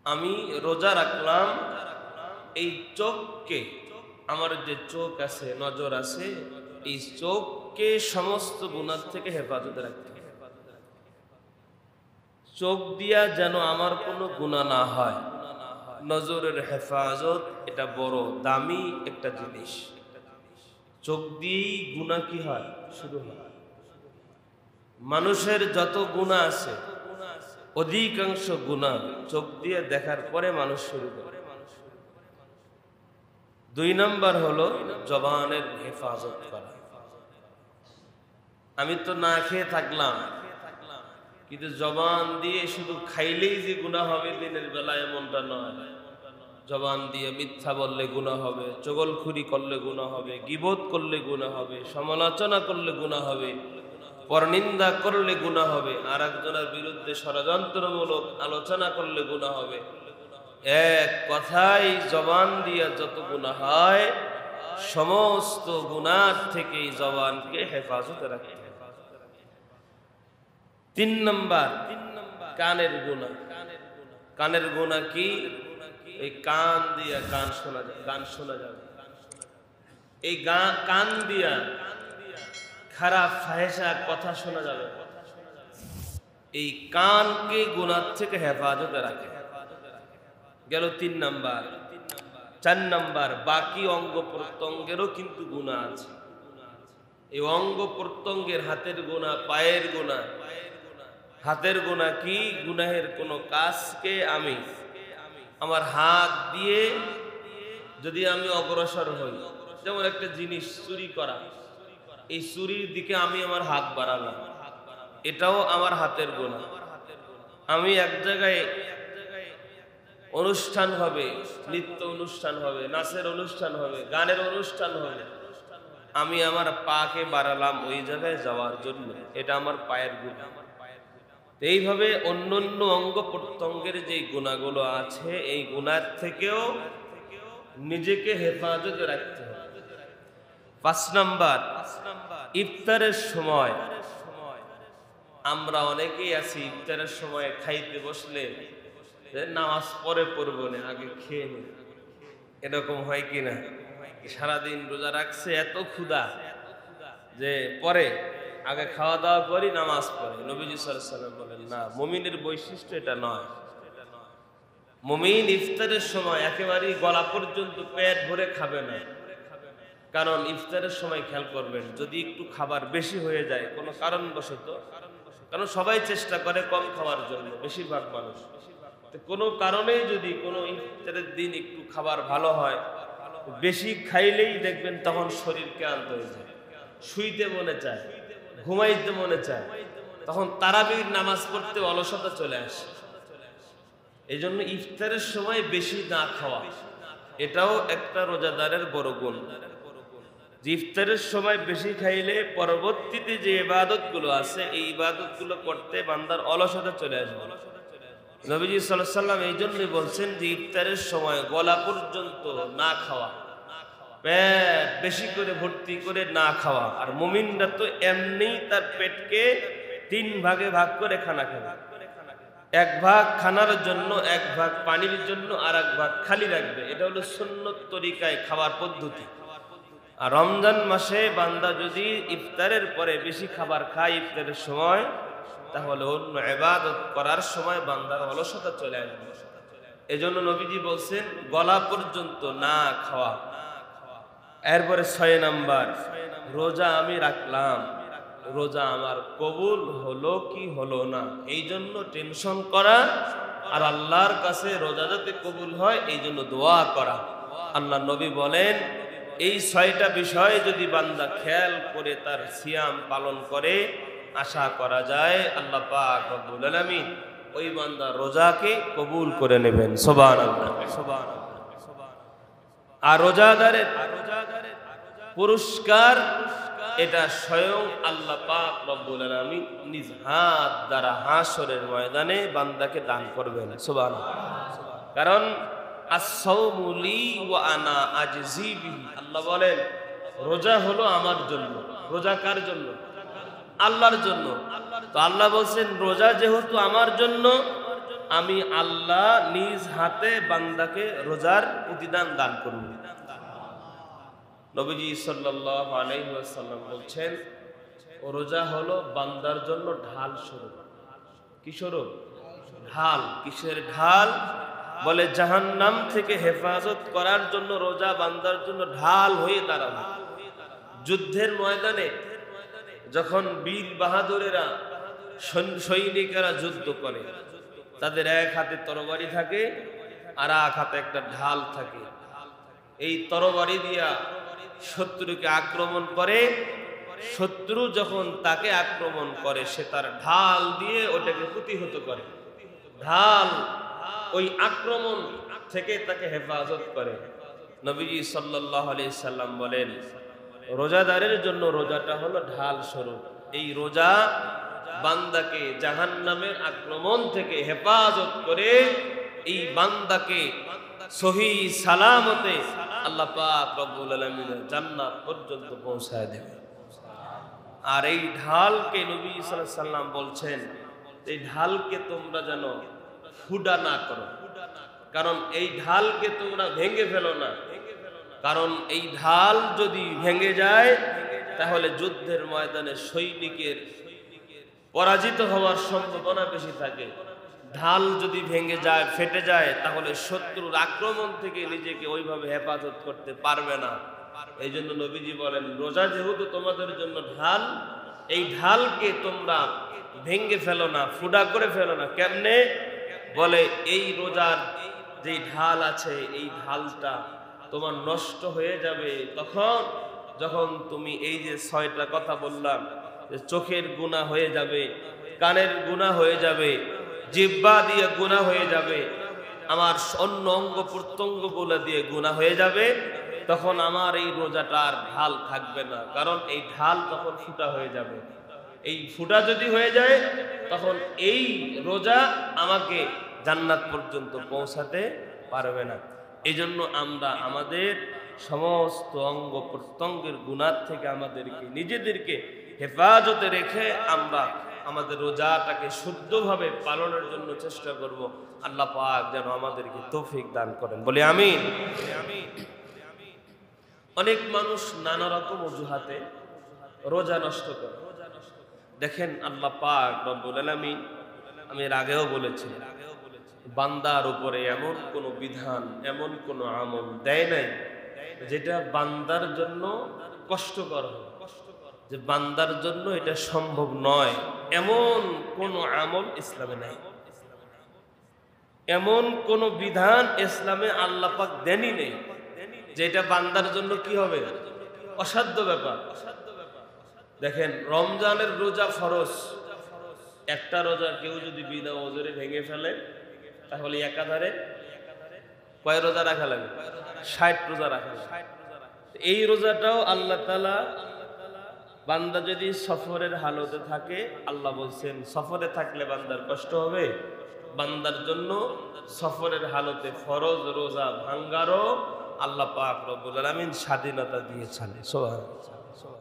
আমি রোজা রাখলাম এই চোখকে, আমার যে চোখ আছে, নজর আছে, এই চোখকে সমস্ত গুনাহ থেকে হেফাজতে রাখতে হবে। চোখ দিয়া যেন আমার কোনো গুনাহ না হয়। নজরের হেফাজত এটা বড় দামি একটা জিনিস। চোখ দিয়েই গুনাহ কি হয়? শুরু হয়। মানুষের যত গুনাহ আছে অধিকাংশ গুনাহ চোখ দিয়ে দেখার পরে মানুষ শুরু করে। 2 নাম্বার হলো জবানের হেফাজত করা। আমি তো না খেয়ে থাকলাম, কিন্তু জবান দিয়ে শুধু খাইলেই যে গুনাহ হবে দিনের বেলা এমনটা নয়। জবান দিয়ে মিথ্যা বললে গুনাহ হবে, চগলখুরি করলে গুনাহ হবে, গীবত করলে গুনাহ হবে, সমালোচনা করলে গুনাহ হবে, পরনিন্দা করলে গুনাহ হবে, আর একজনের বিরুদ্ধে ষড়যন্ত্রমূলক আলোচনা করলে গুনাহ হবে। এক কথায় জবান দিয়ে যত গুনাহ হয় সমস্ত গুনাহ থেকে জবানকে হেফাজতে রাখতে হবে। 3 নাম্বার কানের গুনাহ। কানের গুনাহ কি? এই কান দিয়া গান শোনা যাবে। এই কান দিয়া খারাপ ফাহেসা কথা শোনা যাবে। এই কানকে গুনাহ থেকে হেফাজতে রাখে গেল 3 নাম্বার। 4 নাম্বার, বাকি অঙ্গ প্রত্যঙ্গেরও কিন্তু গুনাহ আছে। এই অঙ্গ প্রত্যঙ্গের হাতের গুনাহ, পায়ের গুনাহ। হাতের গুনাহ কি? গুনাহের কোনো কাজকে আমি আমার হাত দিয়ে যদি আমি অগ্রসর হই, যেমন একটা জিনিস চুরি করা, এই চুরির দিকে আমি আমার হাত বাড়ালাম, এটাও আমার হাতের গুনাহ। আমি এক জায়গায় অনুষ্ঠান হবে, নৃত্য অনুষ্ঠান হবে, নাচের অনুষ্ঠান হবে, গানের অনুষ্ঠান হবে, আমি আমার পাকে বাড়ালাম ওই জায়গায় যাওয়ার জন্য, এটা আমার পায়ের গুনাহ। এইভাবে অন্যান্য অঙ্গ প্রত্যঙ্গের যে গুনাহগুলো আছে এই গুনাহ থেকেও নিজেকে হেফাজতে রাখতে হবে। 5 নাম্বার, ইফতারের সময় আমরা অনেকেই আছি ইফতারের সময় খাইতে বসলে নামাজ পরে পড়বো না, আগে খেয়ে নি, এরকম হয় কিনা? সারাদিন রোজা রাখছে, এত ক্ষুধা যে পরে আগে খাওয়া দাওয়া করি, নামাজ পড়ে। নবীজি সাল্লাল্লাহু আলাইহি ওয়াসাল্লাম বলেন, না, মুমিনের বৈশিষ্ট্য এটা নয়। মুমিন ইফতারের সময় একেবারেই গলা পর্যন্ত পেট ভরে খাবে না। কারণ ইফতারের সময় খেয়াল করবেন, যদি একটু খাবার বেশি হয়ে যায় কোনো কারণবশত, কারণ সবাই চেষ্টা করে কম খাওয়ার জন্য, বেশিরভাগ মানুষ, কোনো কারণে যদি কোনো ইফতারের দিন একটু খাবার ভালো হয়, বেশি খাইলেই দেখবেন তখন শরীর ক্লান্ত হয়ে যায়, শুইতে মনে চায়, ঘুমাইতে মনে চায়, তখন তারাবির নামাজ পড়তে অলসতা চলে আসে। এই জন্য ইফতারের সময় বেশি না খাওয়া, এটাও একটা রোজাদারের বড় গুণ। যে ইফতারের সময় বেশি খাইলে পরবর্তীতে যে ইবাদতগুলো আছে এই ইবাদতগুলো করতে বান্দার অলসতা চলে আসবে। নবীজি সাল্লাল্লাহু আলাইহি ওয়াসাল্লাম এই জন্যই বলছেন যে ইফতারের সময় গলা পর্যন্ত না খাওয়া, পেট বেশি করে ভর্তি করে না খাওয়া। আর মুমিনরা তো এমনি তার পেটকে 3 ভাগে ভাগ করে খানা খাবে, 1 ভাগ খানার জন্য, 1 ভাগ পানির জন্য, আর 1 ভাগ খালি রাখবে। এটা হলো সুন্নত তরিকায় খাবার পদ্ধতি। আর রমজান মাসে বান্দা যদি ইফতারের পরে বেশি খাবার খায় ইফতারের সময়, তাহলে অন্য ইবাদত করার সময় বান্দার অলসতা চলে আসবে। এজন্য নবীজি বলছেন গলা পর্যন্ত না খাওয়া। এরপরে 6 নাম্বার, রোজা আমি রাখলাম, রোজা আমার কবুল হলো কি হলো না, এই জন্য টেনশন করা, আর আল্লাহর কাছে রোজা যাতে কবুল হয় এই জন্য দোয়া করা। আল্লাহ নবী বলেন এই 6টা বিষয় যদি বান্দা খেয়াল করে তার সিয়াম পালন করে, আশা করা যায় আল্লাহ পাক রব্বুল আলামিন ওই বান্দা রোজাকে কবুল করে নেবেন। সুবহানাল্লাহ, সুবহানাল্লাহ। আর রোজাদারের পুরস্কার এটা স্বয়ং আল্লাহ পাক রব্বুল আলামিন নিজ হাত দ্বারা হাসরের ময়দানে বান্দাকে দান করবেন। সুবহানাল্লাহ। কারণ as-sawmu li wa ana ajzi bihi, আল্লাহ বলেন রোজা হলো আমার জন্য। রোজা কার জন্য? আল্লাহর জন্য। তো আল্লাহ বলছেন রোজা যেহেতু আমার জন্য, আমি আল্লাহ নিজ হাতে বান্দাকে রোজার প্রতিদান দান করব। নবীজি সাল্লাল্লাহু আলাইহি ওয়াসাল্লাম বলছেন, রোজা হলো বান্দার জন্য ঢাল স্বরূপ। কি স্বরূপ? ঢাল। কিসের ঢাল? বলে জাহান্নাম থেকে হেফাজত করার জন্য রোজা বান্দার জন্য ঢাল হয়ে দাঁড়াবে। যুদ্ধের ময়দানে যখন বীর বাহাদুরেরা সৈনিকেরা যুদ্ধ করে, তাদের এক হাতে তরবারি থাকে আর এক হাতে একটা ঢাল থাকে। এই তরবারি দিয়া শত্রুকে আক্রমণ করে। শত্রু যখন তাকে আক্রমণ করে, সে তার ঢাল দিয়ে ওটাকে প্রতিহত করে। ঢাল ওই আক্রমণ থেকে তাকে হেফাজত করে। নবীজি সাল্লাল্লাহু আলাইহি সাল্লাম বলেন, রোজাদারের জন্য রোজাটা হলো ঢাল স্বরূপ। এই রোজা বান্দাকে জাহান্নামের আক্রমণ থেকে হেফাজত করে এই বান্দাকে সহি সালামতে আল্লাহ পাক রব্বুল আলামিনের জান্নাত পর্যন্ত পৌঁছায় দেবে। আর এই ঢালকে নবী সাল্লাল্লাহু আলাইহি সাল্লাম বলছেন, এই ঢালকে তোমরা যেন ফুডা না করো, কারণ এই ঢালকে তোমরা ভেঙে ফেলো না। কারণ এই ঢাল যদি ভেঙে যায় তাহলে যুদ্ধের ময়দানে সৈনিকের পরাজিত হওয়ার সম্ভাবনা বেশি থাকে। ঢাল যদি ভেঙে যায়, ফেটে যায়, তাহলে শত্রুর আক্রমণ থেকে নিজেকে ওইভাবে হেফাজত করতে পারবে না। এই জন্য নবীজি বলেন, রোজা যেহেতু তোমাদের জন্য ঢাল, এই ঢালকে তোমরা ভেঙে ফেলো না, ফুডা করে ফেলো না। কেমনে? বলে এই রোজার যে ঢাল আছে, এই ঢালটা তোমার নষ্ট হয়ে যাবে তখন যখন তুমি এই যে 6টা কথা বললাম, যে চোখের গুনাহ হয়ে যাবে, কানের গুনাহ হয়ে যাবে, জিহ্বা দিয়ে গুনাহ হয়ে যাবে, আমার অন্য অঙ্গ প্রত্যঙ্গগুলো দিয়ে গুনাহ হয়ে যাবে, তখন আমার এই রোজাটার ঢাল থাকবে না। কারণ এই ঢাল তখন ফুটা হয়ে যাবে। এই ফুটা যদি হয়ে যায় তখন এই রোজা আমাকে জান্নাত পর্যন্ত পৌঁছাতে পারবে না। এই জন্য আমরা আমাদের সমস্ত অঙ্গ প্রত্যঙ্গের গুনাহ থেকে আমাদেরকে নিজেদেরকে হেফাজতে রেখে আমরা আমাদের রোজাটাকে শুদ্ধভাবে পালনের জন্য চেষ্টা করব। আল্লাহ পাক যেন আমাদেরকে তৌফিক দান করেন, বলি আমিন। অনেক মানুষ নানা রকম অজুহাতে রোজা নষ্ট করে। দেখেন আল্লাহ পাক রব্বুল আলামিন, আমি এর আগেও বলেছি, বান্দার উপরে এমন কোন বিধান, এমন কোন আমল দেয় নাই যেটা বান্দার জন্য কষ্টকর হয়, যে বান্দার জন্য এটা সম্ভব নয়। এমন কোন আমল ইসলামে নাই, এমন কোন বিধান ইসলামে আল্লাহ পাক দেনই নেই যেটা বান্দার জন্য কি হবে, অসাধ্য ব্যাপার। দেখেন, রমজানের রোজা ফরজ। একটা রোজা কেউ যদি বিনা ওজরে ভেঙে ফেলে তাহলে একাধারে কয় রোজা রাখা লাগে? 60 রোজা রাখা লাগে। এই রোজাটাও আল্লাহ তাআলা, বান্দা যদি সফরের হালতে থাকে, আল্লাহ বলছেন সফরে থাকলে বান্দার কষ্ট হবে, বান্দার জন্য সফরের হালতে ফরজ রোজা ভাঙ্গারও আল্লাহ পাক রব্বুল আলামিন স্বাধীনতা দিয়েছেন। সুবহানাল্লাহ।